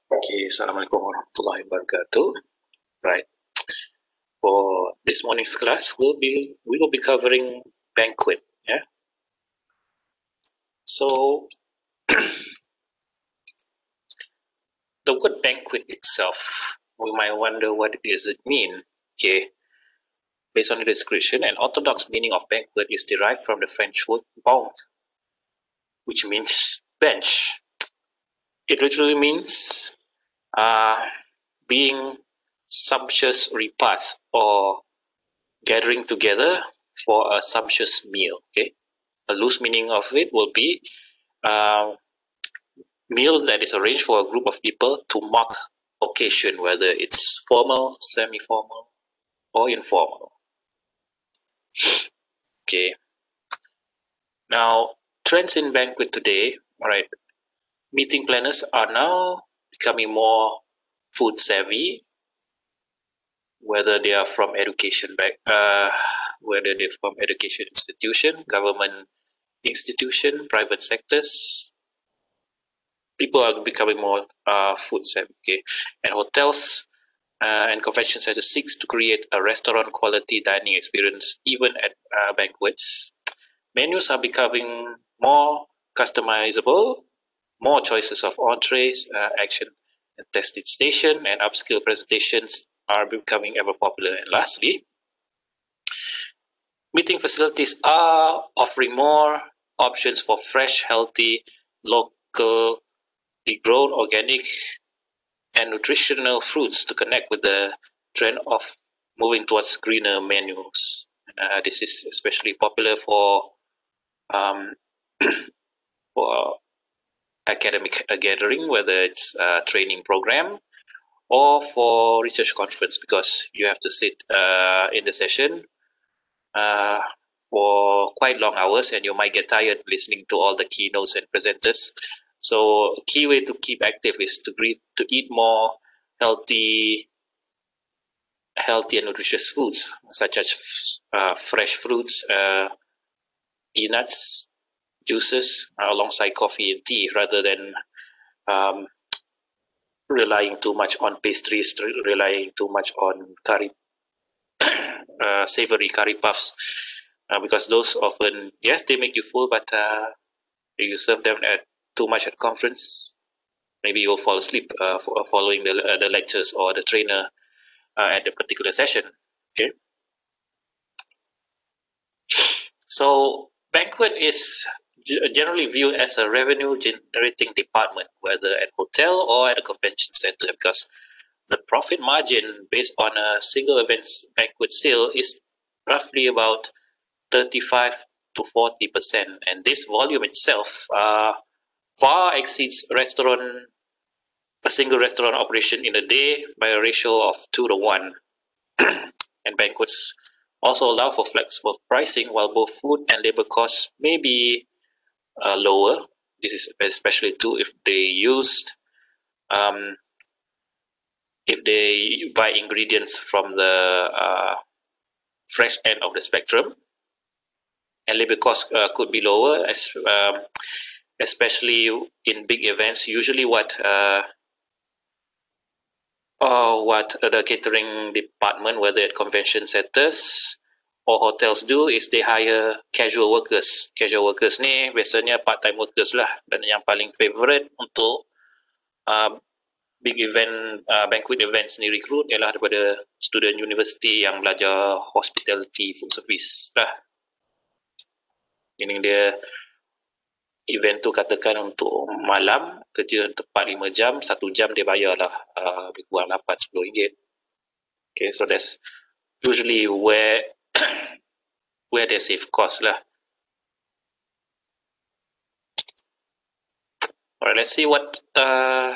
Okay, Assalamualaikum warahmatullahi wabarakatuh. Right. For this morning's class, we will be covering banquet. Yeah. So the word banquet itself, we might wonder what does it mean. Okay. Based on the description, an orthodox meaning of banquet is derived from the French word banc, which means bench. It literally means being sumptuous repast or gathering together for a sumptuous meal. Okay. A loose meaning of it will be a meal that is arranged for a group of people to mark occasion, whether it's formal, semi-formal, or informal. Okay. Now, trends in banquet today, all right, meeting planners are now becoming more food savvy, whether they are from whether they're from education institution, government institution, private sectors. People are becoming more food savvy, okay? And hotels and convention centers seeks to create a restaurant quality dining experience even at banquets. Menus are becoming more customizable, more choices of entrees, action and testing station, and upscale presentations are becoming ever popular. And lastly, meeting facilities are offering more options for fresh, healthy, local, grown, organic, and nutritional fruits to connect with the trend of moving towards greener menus. This is especially popular um, for academic gathering, whether it's a training program or for research conference, because you have to sit in the session uh, for quite long hours and you might get tired listening to all the keynotes and presenters. So a key way to keep active is to eat more healthy and nutritious foods such as fresh fruits, peanuts, juices alongside coffee and tea, rather than um, relying too much on pastries, relying too much on savory curry puffs, because those often, yes, they make you full, but if you serve them at too much at conference, maybe you'll fall asleep following the lectures or the trainer at the particular session. Okay. So banquet is generally viewed as a revenue generating department, whether at hotel or at a convention center, because the profit margin based on a single event's banquet sale is roughly about 35 to 40%, and this volume itself far exceeds a single restaurant operation in a day by a ratio of 2 to 1. And banquets also allow for flexible pricing, while both food and labor costs may be lower. This is especially true um, if they buy ingredients from the fresh end of the spectrum, and labor costs could be lower, especially in big events. Usually, what the catering department, whether at convention centers or hotels, do is they hire casual workers. Casual workers ni biasanya part-time workers lah, dan yang paling favorite untuk big event, banquet events ni recruit ialah daripada student university yang belajar hospitality food service lah. Ini dia event tu katakan untuk malam, kerja tepat 5 jam, 1 jam dia bayar lah lebih kurang 8-10 ringgit. Okay, so that's usually where they save cost lah. Alright, let's see what are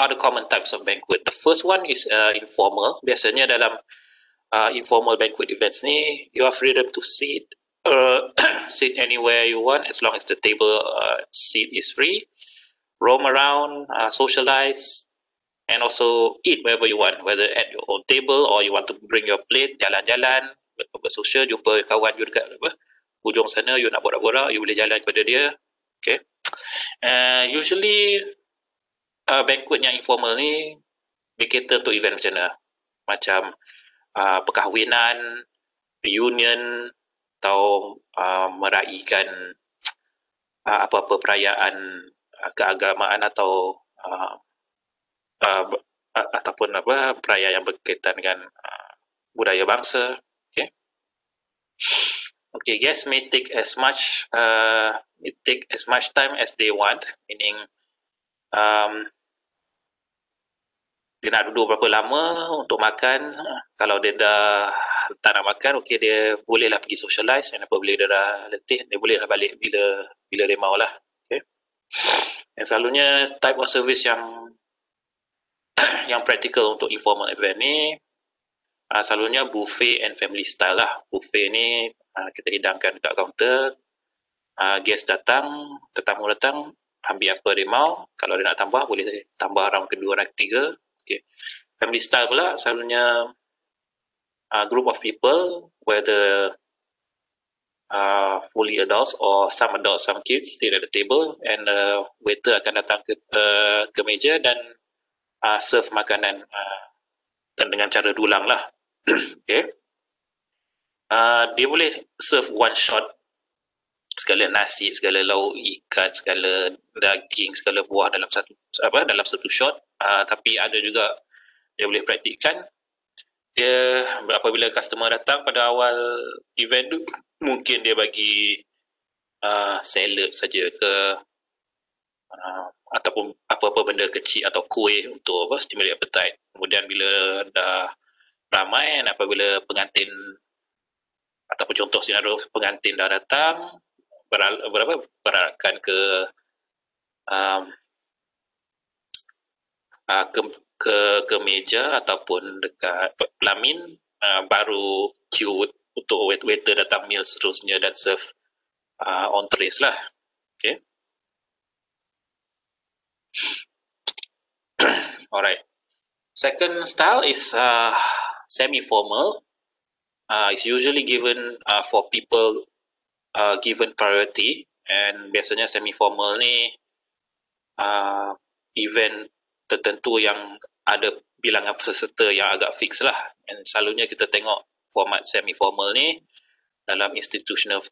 the common types of banquet. The first one is informal. Biasanya dalam informal banquet events ni, you have freedom to sit sit anywhere you want as long as the table seat is free. Roam around, socialize, and also eat wherever you want, whether at your own table or you want to bring your plate, jalan-jalan, bersosial, jumpa kawan you dekat ujung sana, you nak borak-borak, you boleh jalan kepada dia. Okay. Usually banquet yang informal ni dia cater untuk event macam mana? Macam perkahwinan, reunion, atau meraihkan apa-apa perayaan keagamaan atau ataupun perayaan yang berkaitan dengan budaya bangsa. Okay, guests may take as much time as they want, meaning dia nak duduk berapa lama untuk makan. Kalau dia dah tak nak makan, okay, dia bolehlah pergi socialize, dan apabila dia dah letih, dia bolehlah balik bila dia mahu lah. Okay. Dan selalunya type of service yang yang practical untuk informal event ni selalunya buffet and family style lah. Buffet ni kita hidangkan dekat kaunter, guest datang, tetamu datang, ambil apa dia mahu. Kalau dia nak tambah, boleh tambah round kedua, round ketiga. Okay. Family style pula selalunya group of people, whether fully adults or some adults, some kids, sit at the table, and waiter akan datang ke meja dan serve makanan dan dengan cara dulang lah. Okay. Dia boleh serve one shot segala nasi, segala lauk ikan, segala daging, segala buah dalam satu shot. Tapi ada juga dia boleh praktikkan. Dia apabila customer datang pada awal event tu, mungkin dia bagi salad saja ke ataupun apa-apa benda kecil atau kuih untuk stimulate appetite. Kemudian bila dah ramai, apabila pengantin ataupun contoh senario pengantin dah datang, berarakan ke meja ataupun dekat pelamin, baru queue untuk waiter datang meal seterusnya dan serve entrees lah. Okay. Alright. Second style is semi-formal. It's usually given for people given priority, and biasanya semi-formal ni event tertentu yang ada bilangan peserta yang agak fix lah. And selalunya kita tengok format semi-formal ni dalam institutional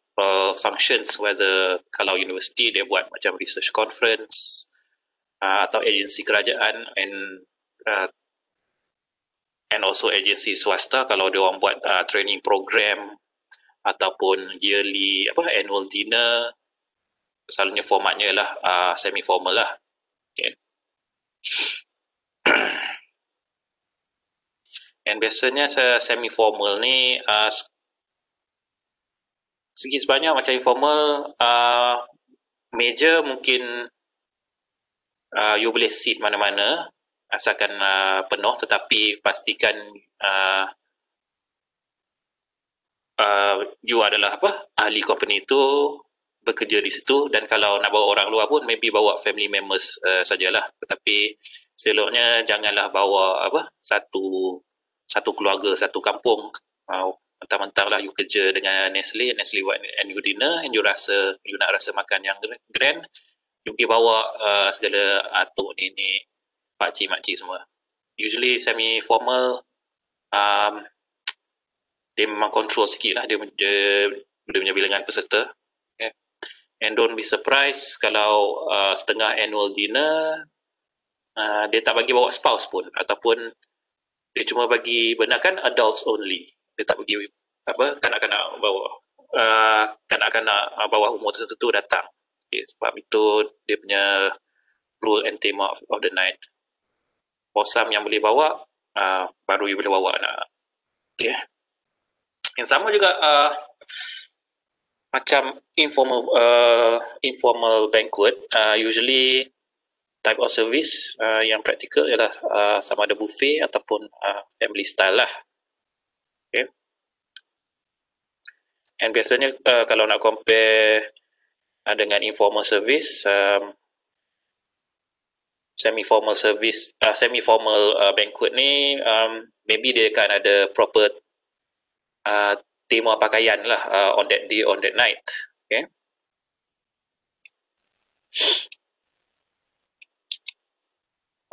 functions, whether kalau universiti dia buat macam research conference atau agensi kerajaan, and also agensi swasta kalau dia orang buat training program ataupun yearly annual dinner, selalunya formatnya lah semi-formal lah. Okay. And biasanya semi-formal ni sedikit sebanyak macam informal, meja mungkin you boleh sit mana-mana asalkan penuh, tetapi pastikan you adalah ahli company tu, bekerja di situ, dan kalau nak bawa orang luar pun maybe bawa family members sajalah. Tetapi seloknya janganlah bawa satu keluarga, satu kampung. Mentang-mentang lah you kerja dengan Nestle buat annual dinner, and you nak rasa makan yang grand, you pergi bawa segala atuk, nenek, pakcik, makcik semua. Usually semi-formal dia memang control sikit lah dia punya bilangan peserta. Okay. And don't be surprised kalau setengah annual dinner dia tak bagi bawa spouse pun, ataupun dia cuma bagi benarkan adults only. Dia tak bagi kanak-kanak bawah umur tertentu datang. Okay, sebab itu dia punya rule and theme of the night. Posam yang boleh bawa, baru you boleh bawa anak. Okay. Yang sama juga macam informal banquet, usually type of service yang practical ialah sama ada buffet ataupun family style lah. Okay. And biasanya kalau nak compare dengan informal service, semi-formal banquet ni maybe dia akan ada proper tema pakaian lah on that day, on that night. Okay.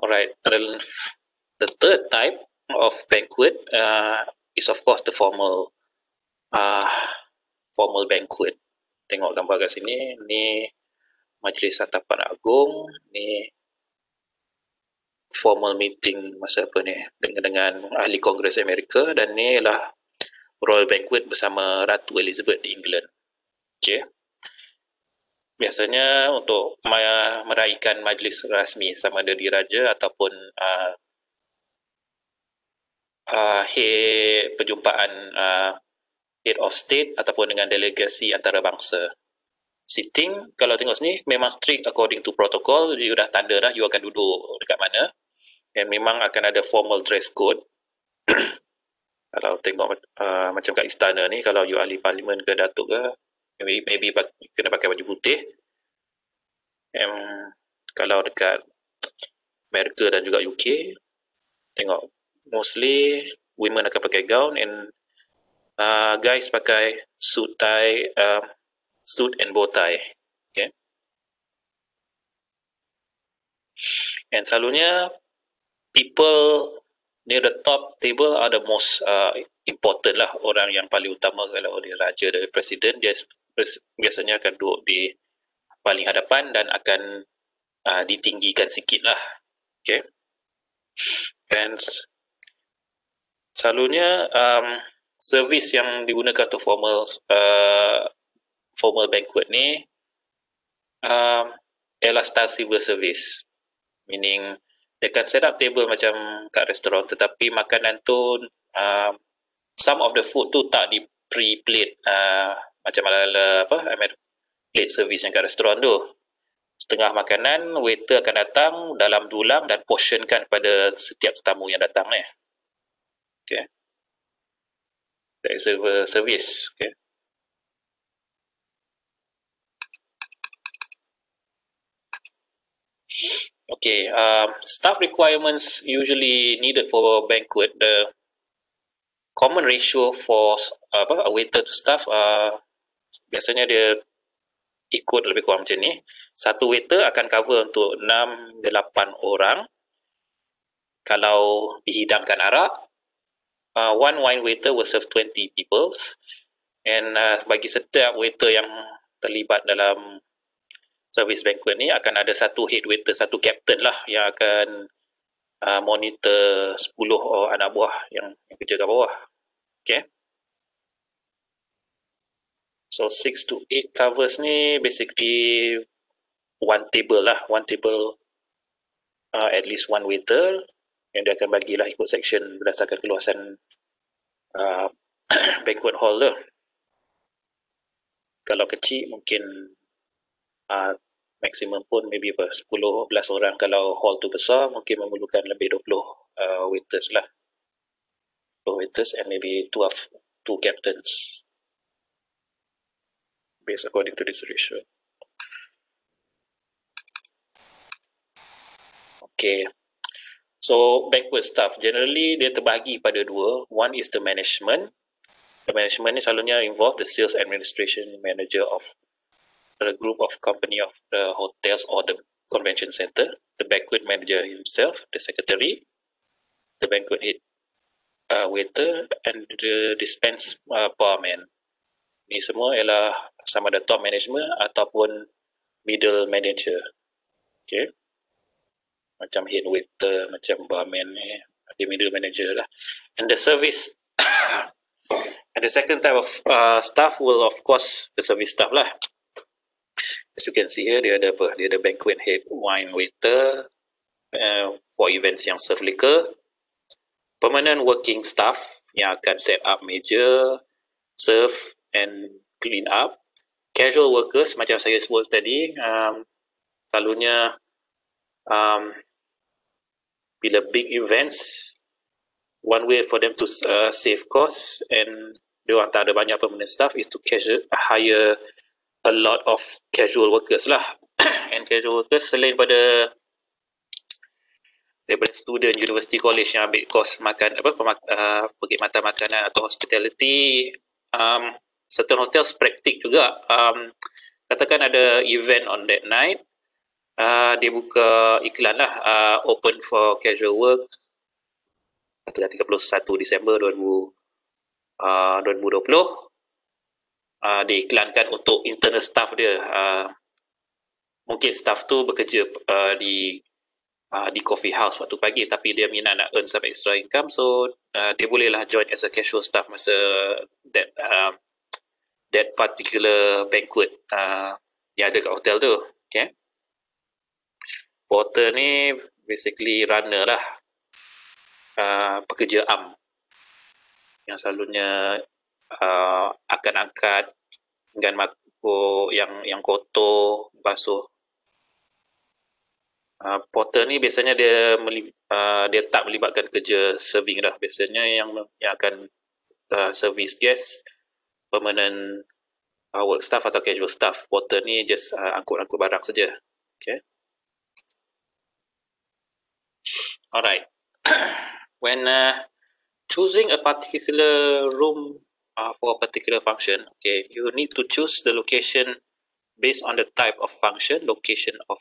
Alright, and the third type of banquet is of course the formal banquet. Tengok gambar kat sini, ni Majlis Hatapan Agung, ni formal meeting masa apa ni dengan ahli Kongres Amerika, dan ni ialah Royal Banquet bersama Ratu Elizabeth di England. Okay. Biasanya untuk meraihkan majlis rasmi sama ada diraja ataupun perjumpaan head of state ataupun dengan delegasi antarabangsa. Sitting, kalau tengok sini memang strict according to protocol. You dah tanda dah you akan duduk dekat mana, dan memang akan ada formal dress code. Kalau tengok macam kat istana ni, kalau you ahli parlimen ke datuk ke, maybe kena pakai baju putih. Kalau dekat Amerika dan juga UK, tengok mostly women akan pakai gown, and guys pakai suit and bow tie. Okay. And selalunya people near the top table are the most important lah, orang yang paling utama. Kalau dia raja dan presiden, dia biasanya akan duduk di paling hadapan dan akan ditinggikan sikit lah. Okay. And selalunya servis yang digunakan untuk formal banquet ni ialah style silver service, meaning dia akan set up table macam kat restoran, tetapi makanan tu some of the food tu tak di pre-plate macam ala-ala plate service yang kat restoran tu. Setengah makanan waiter akan datang dalam dulang dan portionkan pada setiap tetamu yang datang ni. Okay. That is silver service. Okay. Okay, staff requirements usually needed for a banquet. The common ratio for a waiter to staff biasanya dia ikut lebih kurang macam ni. Satu waiter akan cover untuk 6-8 orang. Kalau dihidangkan arak, one wine waiter will serve 20 people. And bagi setiap waiter yang terlibat dalam service banquet ni, akan ada satu head waiter, satu captain lah yang akan monitor 10 anak buah yang kerja kat bawah. Okay. So 6 to 8 covers ni basically one table lah, one table at least one waiter, yang dia akan bagilah ikut section berdasarkan keluasan banquet hall tu. Kalau kecil mungkin maksimum pun maybe 10-11 orang. Kalau hall tu besar mungkin memerlukan lebih 20 waiters lah, 20 waiters and maybe 2 captains based according to this ratio. Okay, so banquet staff generally dia terbagi pada dua. One is the management. The management ni selalunya involve the sales administration manager of the group of company of the hotels or the convention center, the banquet manager himself, the secretary, the banquet head waiter, and the dispense barman. Ni semua ialah sama ada top management ataupun middle manager. Okay, macam head waiter, macam barman ni, the middle manager lah. And the service and the second type of staff will of course the service staff lah. As you can see here, dia ada apa? Dia ada banquet head, wine waiter for events yang serve liquor, permanent working staff yang akan set up meja, serve and clean up, casual workers macam saya sebut tadi, selalunya bila big events, one way for them to save costs and dia orang tak ada banyak permanent staff is to hire a lot of casual workers lah. And casual workers selain daripada student university college yang ambil course makan perkhidmatan makanan atau hospitality, certain hotels praktik juga. Katakan ada event on that night, dia buka iklan lah, open for casual work tanggal 31 Disember 2020. Dia iklankan untuk internal staff dia. Mungkin staff tu bekerja di coffee house waktu pagi, tapi dia minat nak earn some extra income, so dia bolehlah join as a casual staff masa that particular banquet yang ada kat hotel tu. Okay. Porter ni basically runner lah, pekerja yang selalunya akan angkat dengan mangkuk yang kotor, basuh. Porter ni biasanya dia tak melibatkan kerja serving dah. Biasanya yang akan service guest, permanent work staff atau casual staff. Porter ni just angkut-angkut barang saja. Okay. Alright. When choosing a particular room for a particular function, okay, you need to choose the location based on the type of function, location of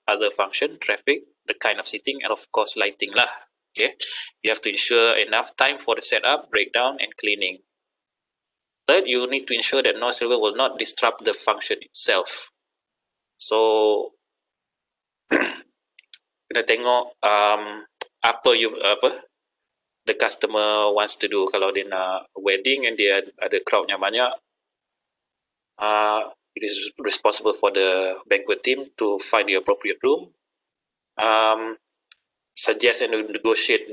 other function, traffic, the kind of seating, and of course lighting lah. Okay, you have to ensure enough time for the setup, breakdown, and cleaning. Third, you need to ensure that noise level will not disrupt the function itself. So kena tengok apa the customer wants to do. Kalau dia nak wedding and dia ada crowdnya banyak, it is responsible for the banquet team to find the appropriate room, suggest and negotiate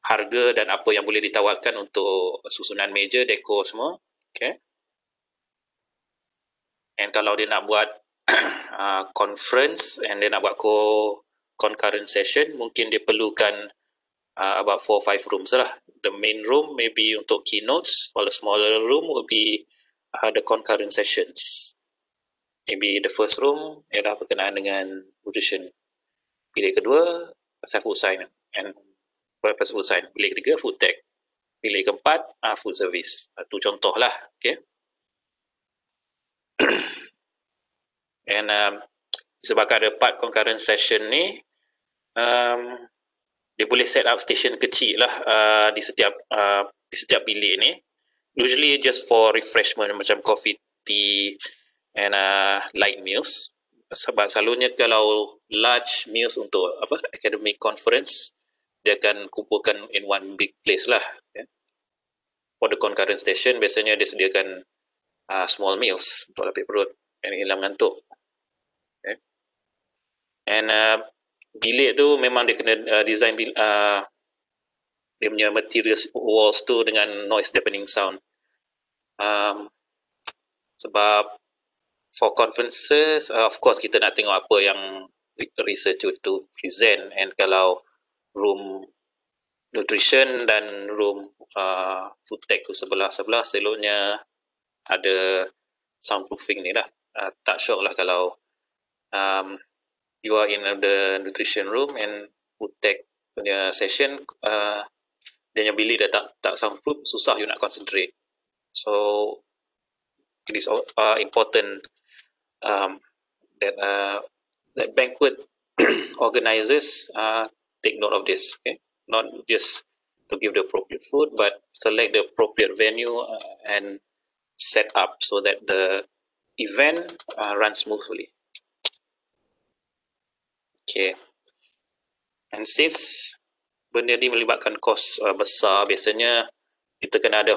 harga dan apa yang boleh ditawarkan untuk susunan meja, dekor semua. Okay. And kalau dia nak buat conference and dia nak buat concurrent session, mungkin dia perlukan about 4 or 5 rooms lah. The main room maybe untuk keynotes, while the smaller room will be the concurrent sessions. Maybe the first room ialah berkenaan dengan nutrition. Bilik kedua pasal food science and pasal food science. Bilik ketiga food tech. Bilik keempat food service. Itu contoh lah. Okay. And sebabkan ada part concurrent session ni, dia boleh set up station kecil lah di setiap bilik ni. Usually just for refreshment macam coffee, tea and light meals. Sebab selalunya kalau large meals untuk academic conference, dia akan kumpulkan in one big place lah. Okay. For the concurrent station, biasanya dia sediakan small meals untuk lapik perut dan hilang ngantuk. Okay. And bilik tu memang dia kena design dia punya materials walls tu dengan noise deafening sound. Sebab for conferences, of course kita nak tengok apa yang research to present, and kalau room nutrition dan room food tech tu sebelah-sebelah, seloknya ada soundproofing ni lah. Tak sure lah kalau you are in the nutrition room and food tech punya session, dia punya bilik dah tak soundproof, susah you nak concentrate. So it is important that banquet organizers take note of this. Okay, not just to give the appropriate food, but select the appropriate venue and set up so that the event runs smoothly. Okay, and since benda ni melibatkan kos besar, biasanya kita kena ada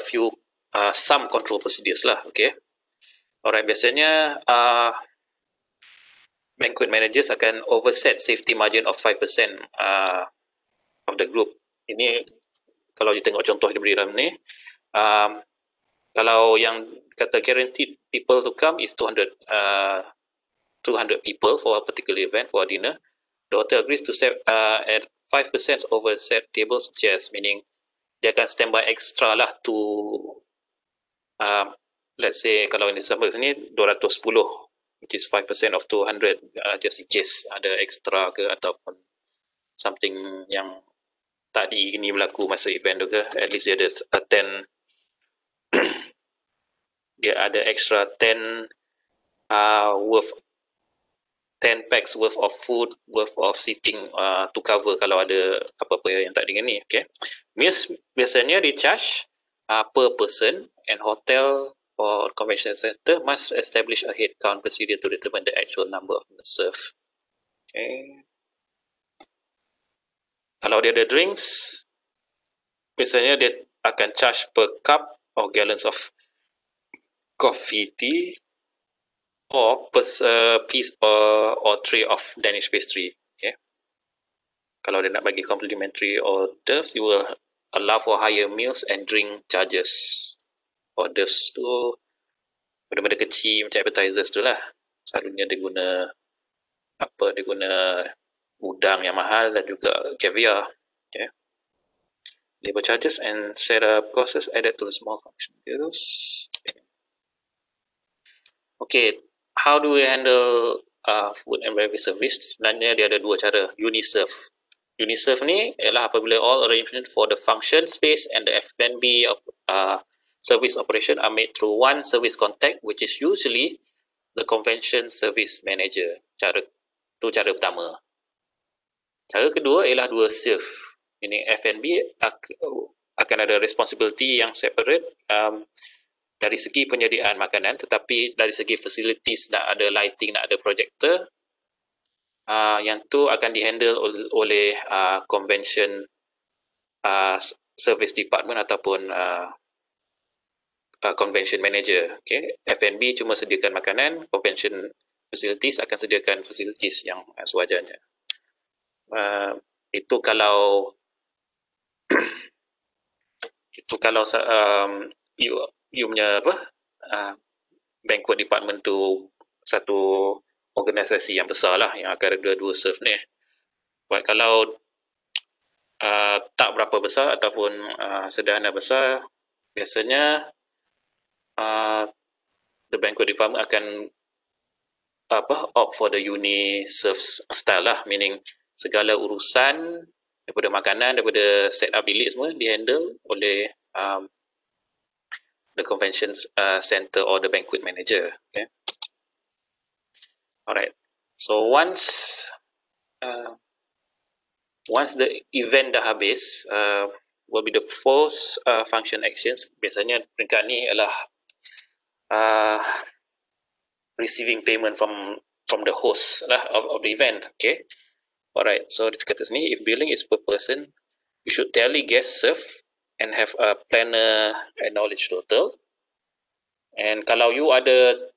some control procedures lah. Okay, alright, biasanya banquet managers akan overset safety margin of 5% of the group. Ini kalau you tengok contoh di dalam ni, kalau yang kata guaranteed people to come is 200 people for a particular event, for a dinner, the hotel agrees to set at 5% over set tables, chairs, meaning dia akan standby extra lah to let's say kalau ini sampai sini 210, which is 5% of 200, just in case ada extra ke ataupun something yang tak diingini berlaku masa event tu ke, at least dia ada 10 dia ada extra 10 worth 10 packs worth of food, worth of seating to cover kalau ada apa-apa yang tak dengan ni. Okay. Meals biasanya di charge per person, and hotel or convention center must establish a head count procedure to determine the actual number of meals served. Okay. Kalau dia ada drinks, biasanya dia akan charge per cup or gallons of coffee, tea, or piece or tray of Danish pastry. Okay. Kalau dia nak bagi complimentary orders, you will allow for higher meals and drink charges. Orders tu benda-benda kecil macam appetizers tu lah. Selalunya dia guna udang yang mahal dan juga caviar. Okay. Labor charges and setup costs added to the small function bills. Okay, how do we handle food and beverage service? Sebenarnya dia ada dua cara. Uniserve. Uniserve ni ialah apabila all arrangements for the function space and the F&B of service operation are made through one service contact, which is usually the convention service manager. Cara pertama. Cara kedua ialah dua serve. Ini F&B akan ada responsibility yang separate dari segi penyediaan makanan, tetapi dari segi facilities, nak ada lighting, nak ada projector, yang tu akan dihandle oleh convention service department ataupun convention manager. Okay. F&B cuma sediakan makanan, convention facilities akan sediakan facilities yang sewajarnya. Itu kalau you punya banquet department tu satu organisasi yang besar lah, yang akan ada dua serve ni. But kalau tak berapa besar ataupun sederhana besar, biasanya the banquet department akan opt for the uniserve style lah, meaning segala urusan daripada makanan, daripada set up bilik semua dihandle oleh the convention center or the banquet manager. Okay. Alright. So once the event dah habis, will be the first function actions. Biasanya peringkat ni ialah receiving payment from the host lah of the event. Okay. Alright. So di kata sini, if billing is per person, you should tally guest served and have a planner acknowledge total. And kalau you ada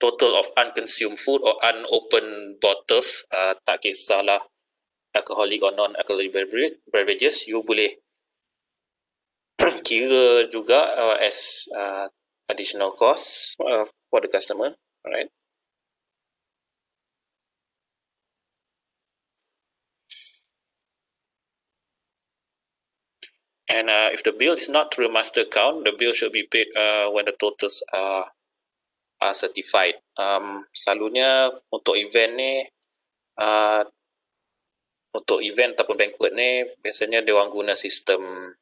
total of unconsumed food or unopened bottles, tak kisahlah alcoholic or non-alcoholic beverages, you boleh kira juga as additional cost for the customer. Alright. And if the bill is not through master account, the bill should be paid when the totals are certified. Selalunya untuk event ni, untuk event ataupun banquet ni, biasanya dia orang guna sistem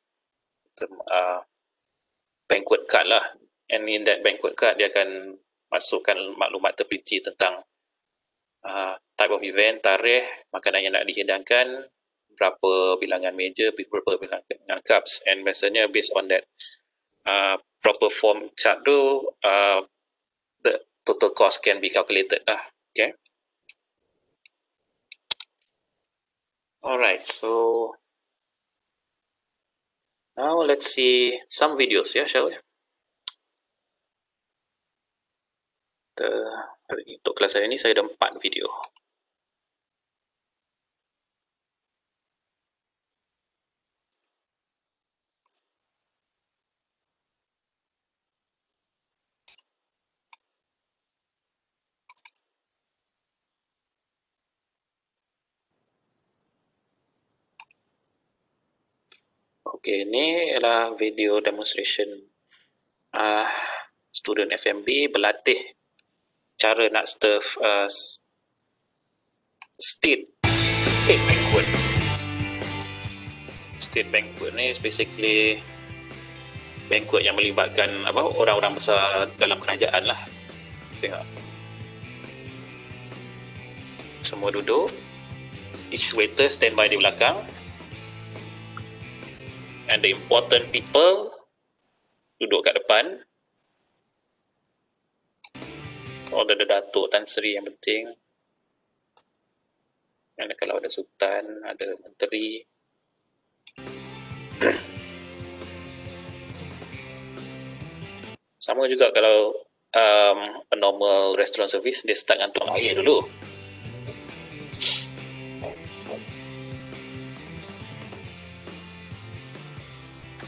banquet card lah. And in that banquet card, dia akan masukkan maklumat terperinci tentang type of event, tarikh, makanan yang nak dihidangkan, berapa bilangan meja, berapa bilangan cups, and biasanya based on that proper form chart tu, the total cost can be calculated lah. Okay. Alright, so now let's see some videos, shall we? Untuk kelas hari ini saya ada 4 video. Okay, ini adalah video demonstration student F&B berlatih cara nak serve state banquet. State banquet ni basically banquet yang melibatkan orang-orang besar dalam kerajaan lah. Tengok. Semua duduk. Each waiter standby di belakang. And the important people duduk kat depan. Kalau ada Datuk Tan Sri yang penting. Dan kalau ada Sultan, ada Menteri. Sama juga kalau a normal restaurant service, dia start dengan tuang air dulu.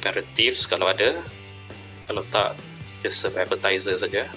Aperitifs kalau ada. Kalau tak, just serve appetizer saja.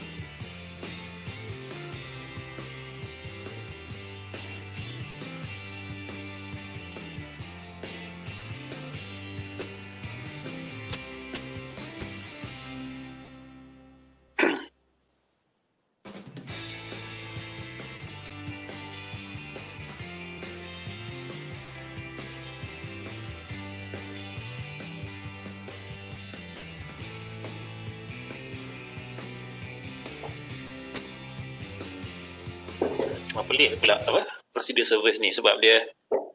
Cuma pelik pula apa prosedur service ni, sebab dia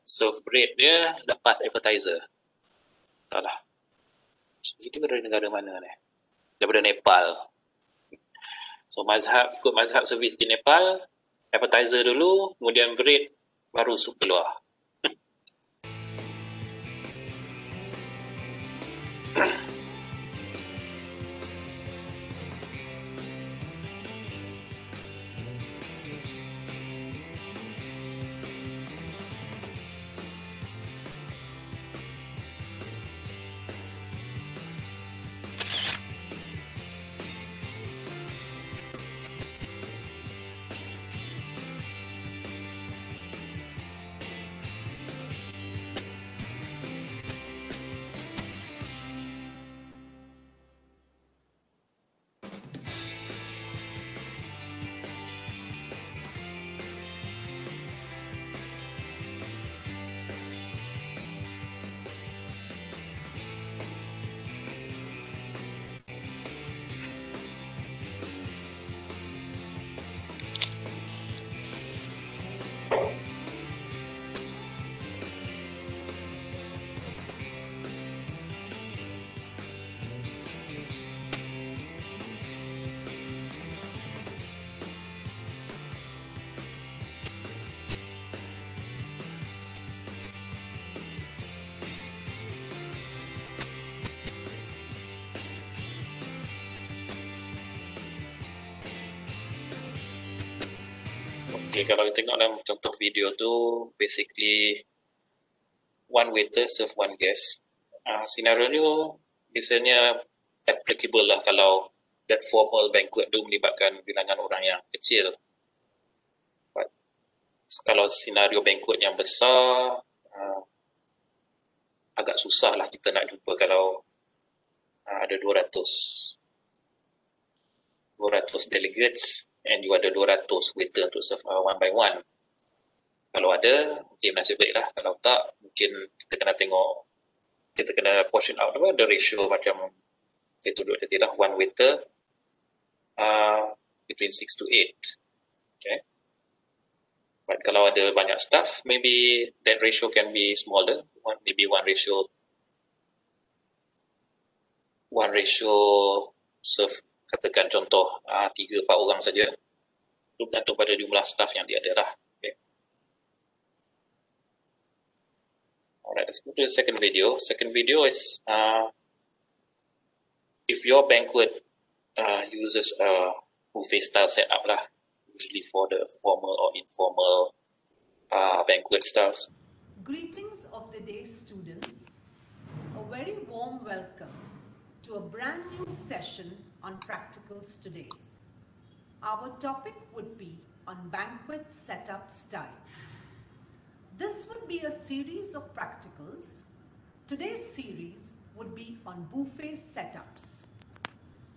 serve bread dia lepas appetizer. Tak lah. Seperti dia dari negara mana ni? Daripada Nepal. So ikut mazhab servis di Nepal, appetizer dulu, kemudian bread, baru sup keluar. Okay, kalau kita tengok dalam contoh video tu, basically one waiter serve one guest. Senario ni biasanya applicable lah kalau that formal banquet tu melibatkan bilangan orang yang kecil. But kalau senario banquet yang besar, agak susah lah kita nak jumpa kalau ada 200 delegates and you ada 200 waiter untuk serve one by one. Kalau ada, okay, nasib baik lah. Kalau tak, mungkin kita kena tengok, kita kena portion out the ratio macam saya tunjuk tadi lah, one waiter between 6 to 8. Okay. But kalau ada banyak staff, maybe that ratio can be smaller. Maybe one ratio serve, katakan contoh 3-4 orang saja. Itu bergantung pada jumlah staff yang dia ada lah. Okay. Alright, let's go to the second video. Second video is if your banquet uses a buffet style setup lah, usually for the formal or informal banquet styles. Greetings of the day, students. A very warm welcome to a brand new session on practicals today. Our topic would be on banquet setup styles. This would be a series of practicals. Today's series would be on buffet setups.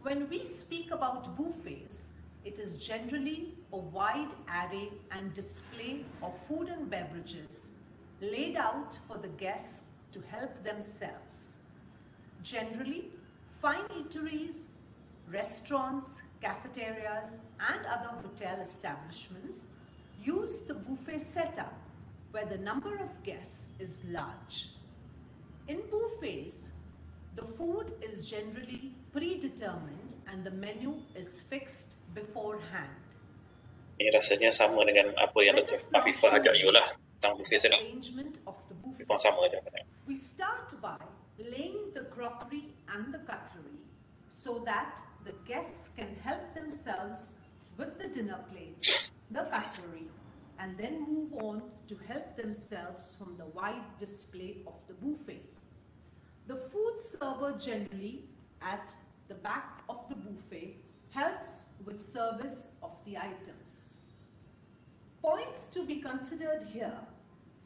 When we speak about buffets, it is generally a wide array and display of food and beverages laid out for the guests to help themselves. Generally, fine eateries, restaurants, cafeterias and other hotel establishments use the buffet buffet setup where the number of guests is large. In buffets, the food is generally predetermined and the menu is fixed beforehand. Ini rasanya sama dengan apa yang Let Dr. us now Afifah show ajak you you lah tentang buffet the setup. arrangement of the Dia pun buffet. sama je. We start by laying the crockery and the cutlery so that the guests can help themselves with the dinner plates, the cutlery, and then move on to help themselves from the wide display of the buffet. The food server generally at the back of the buffet helps with service of the items. Points to be considered here.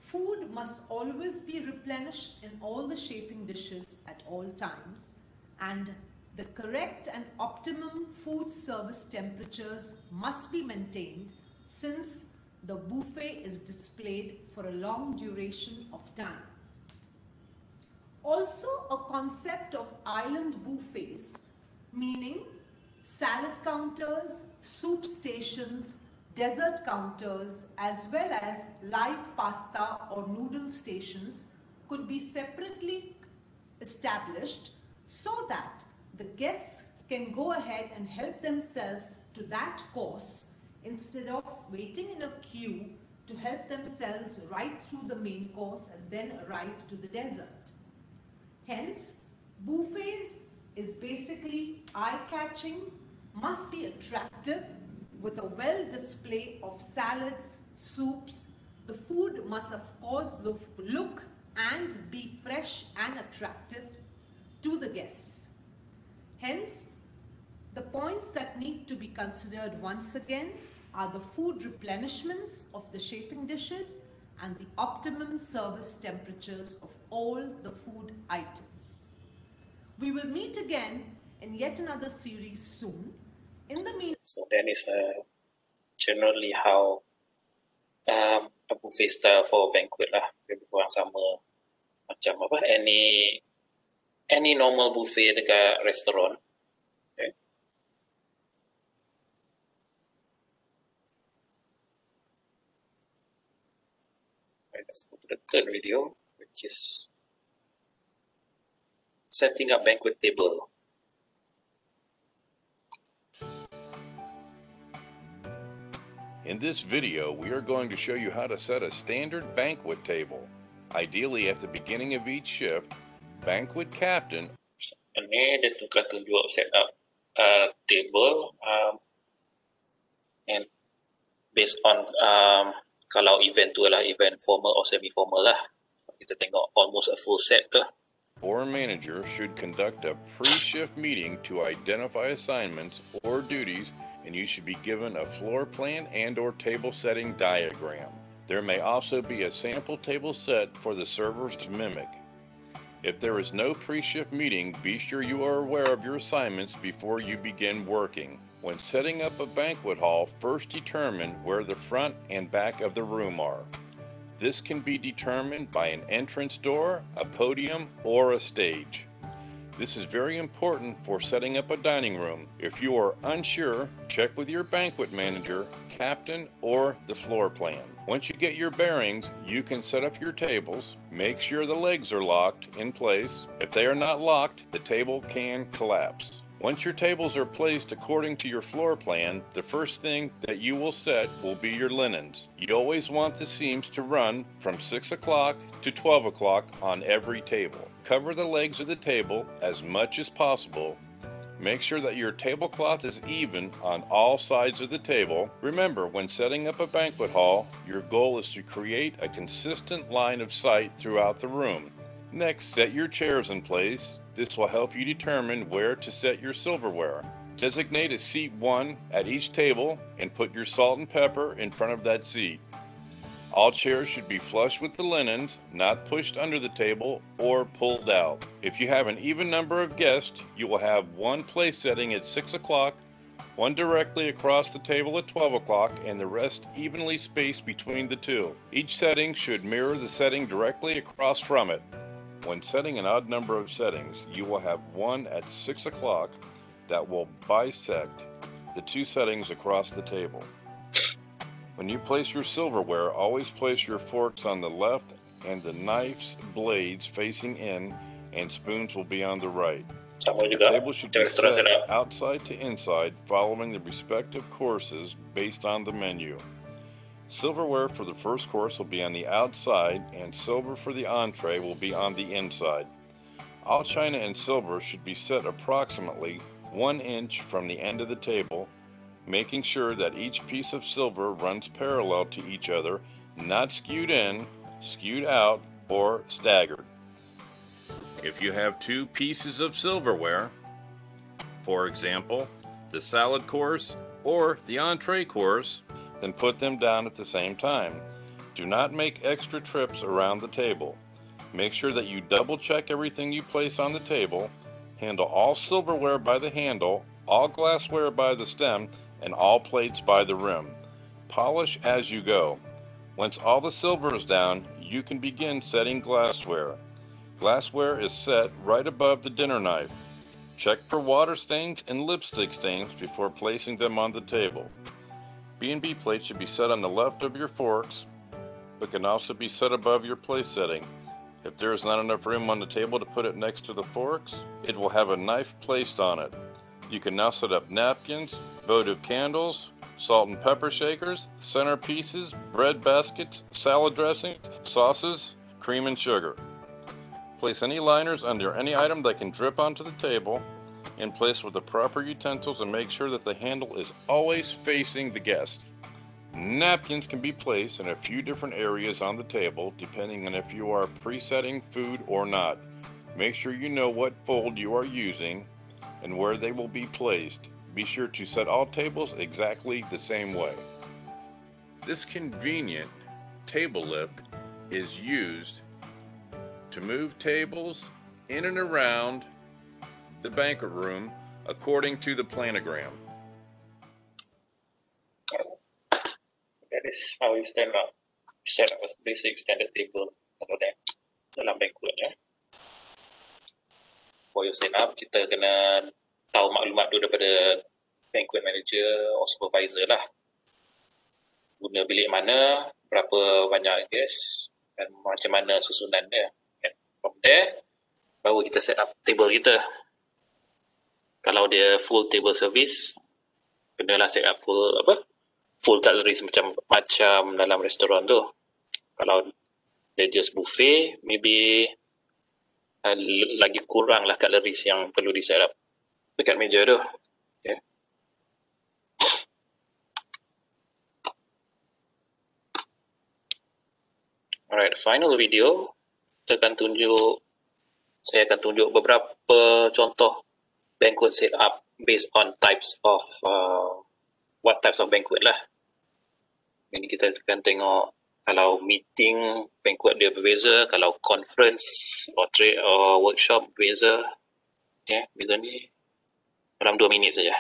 Food must always be replenished in all the chafing dishes at all times, and the correct and optimum food service temperatures must be maintained since the buffet is displayed for a long duration of time. Also, a concept of island buffets, meaning salad counters, soup stations, dessert counters, as well as live pasta or noodle stations could be separately established so that the guests can go ahead and help themselves to that course instead of waiting in a queue to help themselves right through the main course and then arrive to the dessert. Hence, buffets is basically eye-catching, must be attractive, with a well display of salads, soups. The food must of course look and be fresh and attractive to the guests. Hence, the points that need to be considered once again are the food replenishments of the chafing dishes and the optimum service temperatures of all the food items. We will meet again in yet another series soon. In the meantime, So that is generally how a buffet style for banquet lah. Lebih kurang sama macam apa any normal buffet dekat restoran. Okay. Right, let's go to the third video, which is setting up banquet table. In this video, we are going to show you how to set a standard banquet table. Ideally, at the beginning of each shift, banquet captain. Ini dia tukar tunjuk set up table and based on kalau event tu adalah event formal or semi formal lah, kita tengok almost a full set tu. Or manager should conduct a pre-shift meeting to identify assignments or duties, and you should be given a floor plan and or table setting diagram. There may also be a sample table set for the servers to mimic. If there is no pre-shift meeting, be sure you are aware of your assignments before you begin working. When setting up a banquet hall, first determine where the front and back of the room are. This can be determined by an entrance door, a podium, or a stage. This is very important for setting up a dining room. If you are unsure, check with your banquet manager, captain, or the floor plan. Once you get your bearings, you can set up your tables. Make sure the legs are locked in place. If they are not locked, the table can collapse. Once your tables are placed according to your floor plan, the first thing that you will set will be your linens. You always want the seams to run from 6 o'clock to 12 o'clock on every table. Cover the legs of the table as much as possible. Make sure that your tablecloth is even on all sides of the table. Remember, when setting up a banquet hall, your goal is to create a consistent line of sight throughout the room. Next, set your chairs in place. This will help you determine where to set your silverware. Designate a seat 1 at each table and put your salt and pepper in front of that seat. All chairs should be flush with the linens, not pushed under the table or pulled out. If you have an even number of guests, you will have one place setting at 6 o'clock, one directly across the table at 12 o'clock, and the rest evenly spaced between the two. Each setting should mirror the setting directly across from it. When setting an odd number of settings, you will have one at 6 o'clock that will bisect the two settings across the table. When you place your silverware, always place your forks on the left and the knife's blades facing in, and spoons will be on the right. Sama The juga table should macam be restoran set setup. outside to inside, following the respective courses based on the menu. Silverware for the first course will be on the outside, and silver for the entree will be on the inside. All china and silver should be set approximately 1 inch from the end of the table, making sure that each piece of silver runs parallel to each other, not skewed in, skewed out, or staggered. If you have 2 pieces of silverware, for example, the salad course or the entree course, then put them down at the same time. Do not make extra trips around the table. Make sure that you double check everything you place on the table, handle all silverware by the handle, all glassware by the stem, and all plates by the rim. Polish as you go. Once all the silver is down, you can begin setting glassware. Glassware is set right above the dinner knife. Check for water stains and lipstick stains before placing them on the table. B&B plates should be set on the left of your forks, but can also be set above your place setting. If there is not enough room on the table to put it next to the forks, it will have a knife placed on it. You can now set up napkins, votive candles, salt and pepper shakers, centerpieces, bread baskets, salad dressings, sauces, cream and sugar. Place any liners under any item that can drip onto the table, and place with the proper utensils, and make sure that the handle is always facing the guest. Napkins can be placed in a few different areas on the table depending on if you are presetting food or not. Make sure you know what fold you are using and where they will be placed. Be sure to set all tables exactly the same way. This convenient table lift is used to move tables in and around the banquet room according to the planogram. That is how you set up a basic standard table dalam banquet ya. For your setup, kita kena tahu maklumat tu daripada banquet manager or supervisor lah. Guna bilik mana, berapa banyak guest, dan macam mana susunan dia. And from there, baru kita set up table kita. Kalau dia full table service, kenalah set up full cutleries macam dalam restoran tu. Kalau dia just buffet, maybe lagi kurang lah cutleries yang perlu di set up dekat meja tu. Okay. Alright, final video saya akan tunjuk beberapa contoh banquet setup based on types of what types of banquet lah. Ini kita akan tengok kalau meeting banquet dia berbeza, kalau conference or trade or workshop berbeza. Okay, video ni dalam 2 minit saja.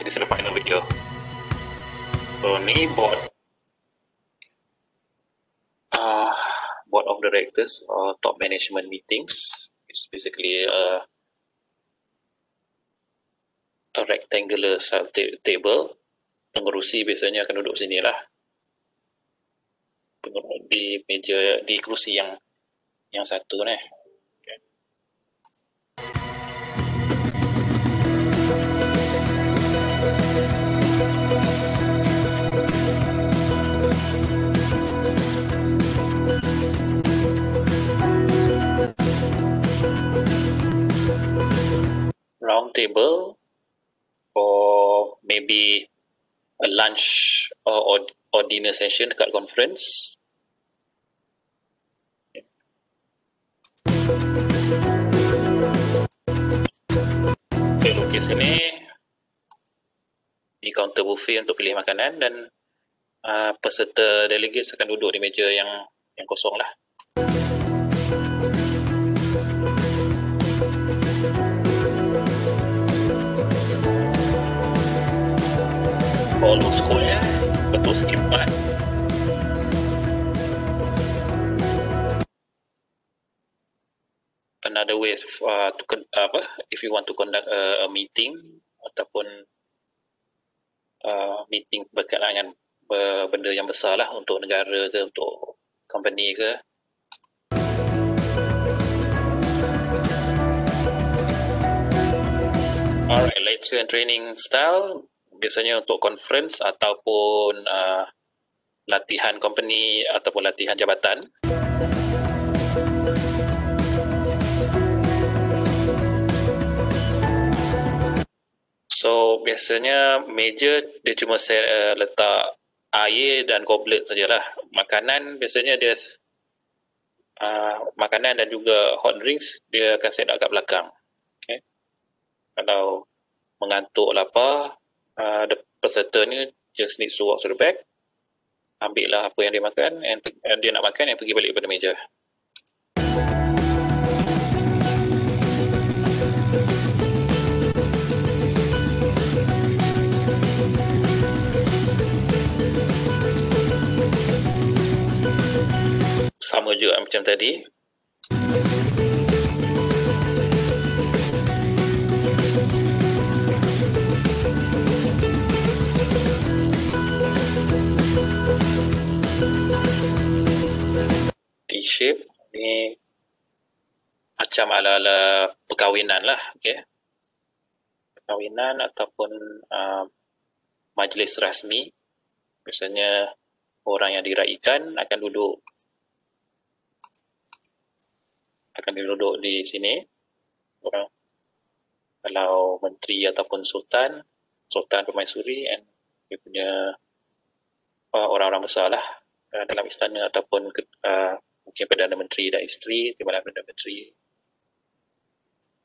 This is the final video. So ni board of directors or top management meetings. It's basically a rectangular style table. Pengerusi biasanya akan duduk sini lah. Di meja, di kerusi yang satu ni. Okay. Round table, or maybe a lunch or dinner session dekat conference. Okay, lukis sini di counter buffet untuk pilih makanan, dan peserta delegates akan duduk di meja yang kosong lah. All square, betul segi 4. Another way to if you want to conduct a meeting ataupun meeting berkaitan dengan benda yang besar lah untuk negara ke, untuk company ke. Alright, lecture and training style biasanya untuk conference ataupun latihan company ataupun latihan jabatan. So biasanya meja dia cuma letak air dan goblet sajalah. Makanan biasanya dia makanan dan juga hot drinks dia akan set up kat belakang. Okay. Kalau mengantuk lapar, peserta ni just needs to walk to the back, ambil lah apa yang dia makan, and dia nak makan, and pergi balik pada meja. Sama juga macam tadi. T-shape ni macam ala-ala perkahwinan lah, okay? Perkahwinan ataupun majlis rasmi. Biasanya orang yang diraikan akan duduk di sini. Kalau menteri ataupun sultan permaisuri, and dia punya orang-orang besar lah dalam istana, ataupun mungkin Perdana Menteri dan isteri, Timbalan Perdana Menteri.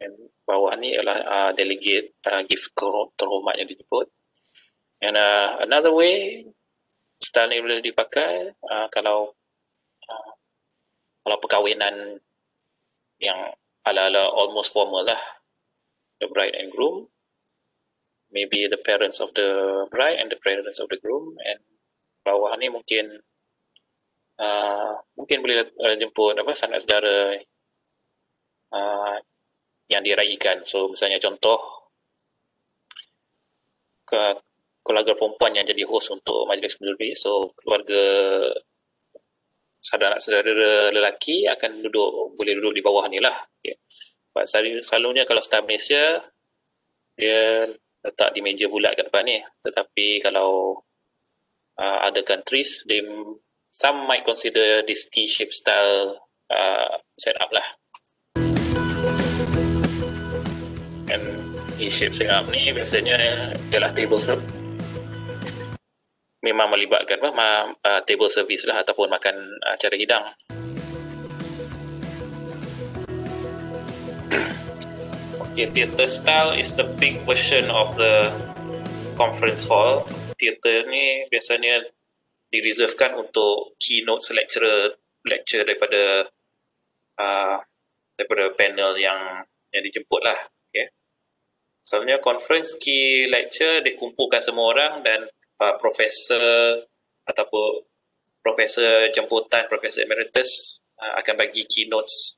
Dan bawah ni adalah delegate, gift terhormat yang dijemput. And another way style ni boleh dipakai kalau perkahwinan yang ala-ala almost formal lah. The bride and groom, maybe the parents of the bride and the parents of the groom, and bawah ni mungkin boleh jemput sanak saudara yang diraikan. So misalnya contoh keluarga perempuan yang jadi host untuk majlis kenduri, so keluarga saudara lelaki akan boleh duduk di bawah ni lah. Okay. Selalunya kalau style Malaysia dia letak di meja bulat kat depan ni, tetapi kalau other countries, some might consider this T-shape style setup lah. And T-shape setup ni biasanya ialah table service. Memang melibatkan table service lah, ataupun makan cara hidang. Okay, theatre style is the big version of the conference hall. Theatre ni biasanya direservekan untuk keynote lecture daripada panel yang dijemput lah. Okay. Selalunya conference key lecture dikumpulkan semua orang, dan profesor ataupun profesor jemputan, profesor emeritus akan bagi keynotes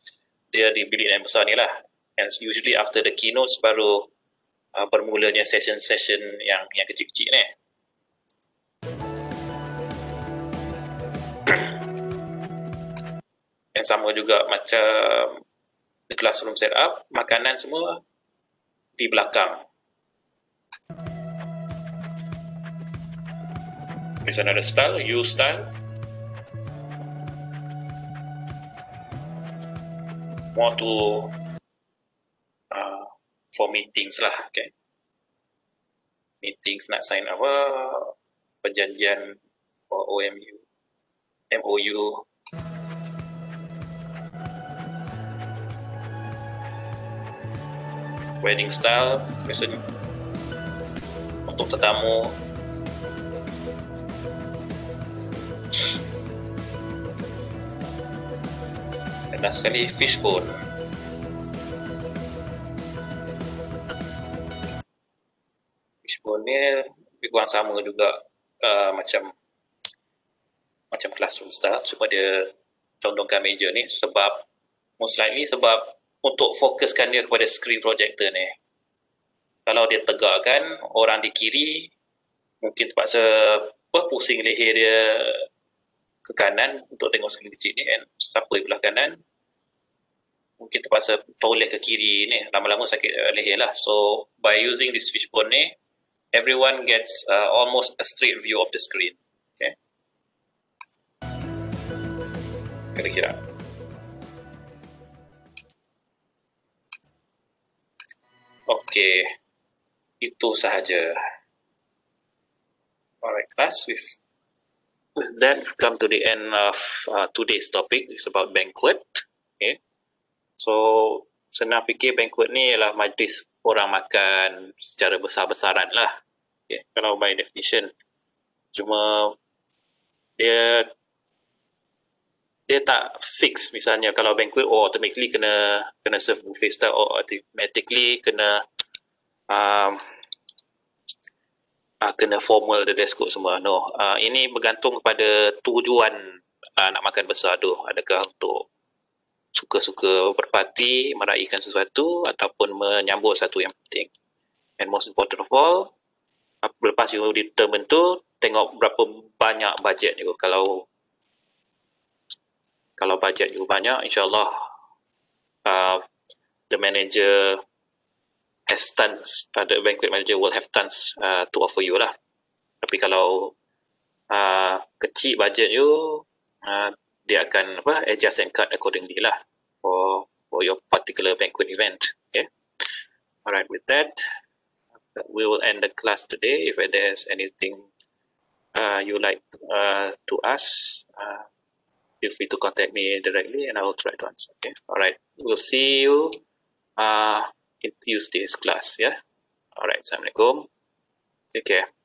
dia di bilik yang besar ni lah. And usually after the keynotes baru bermulanya session-session yang kecil-kecil ni. Yang sama juga macam the classroom setup, makanan semua di belakang. There's another style, U style. More to for meetings lah, okay. Meetings nak sign apa, perjanjian for MOU. Wedding style biasanya untuk tetamu. Dan last sekali fishbone. Fishbone ni lebih kurang sama juga macam classroom style, cuma dia condongkan meja ni most likely sebab untuk fokuskan dia kepada screen projector ni. Kalau dia tegakkan, orang di kiri mungkin terpaksa pusing leher dia ke kanan untuk tengok skrin kecil ni kan. Siapa di belah kanan mungkin terpaksa toleh ke kiri ni, lama-lama sakit leher lah. So by using this fishbone ni, everyone gets almost a straight view of the screen. Okay, kira-kira. Okay, itu sahaja. Alright class, with that we've come to the end of today's topic. It's about banquet. Okay, so senang fikir banquet ni ialah majlis orang makan secara besar-besaran lah. Okay, kalau by definition, cuma dia tak fix. Misalnya kalau banquet automatically kena serve buffet style, or automatically kena kena formal the dress code semua. No, ini bergantung kepada tujuan nak makan besar tu. Adakah untuk suka-suka berparti, meraihkan sesuatu, ataupun menyambut satu yang penting. And most important of all, lepas you determine tu, tengok berapa banyak bajet you. Kalau bajet you banyak, insyaAllah the manager has tons, the banquet manager will have tons to offer you lah. Tapi kalau kecil bajet you, dia akan adjust and cut accordingly lah for your particular banquet event. Okay. Alright, with that, we will end the class today. If there's anything you like to ask, feel free to contact me directly and I will try to answer. Okay. Alright, we'll see you in Tuesday's class. Yeah. Alright, Assalamualaikum. Take care.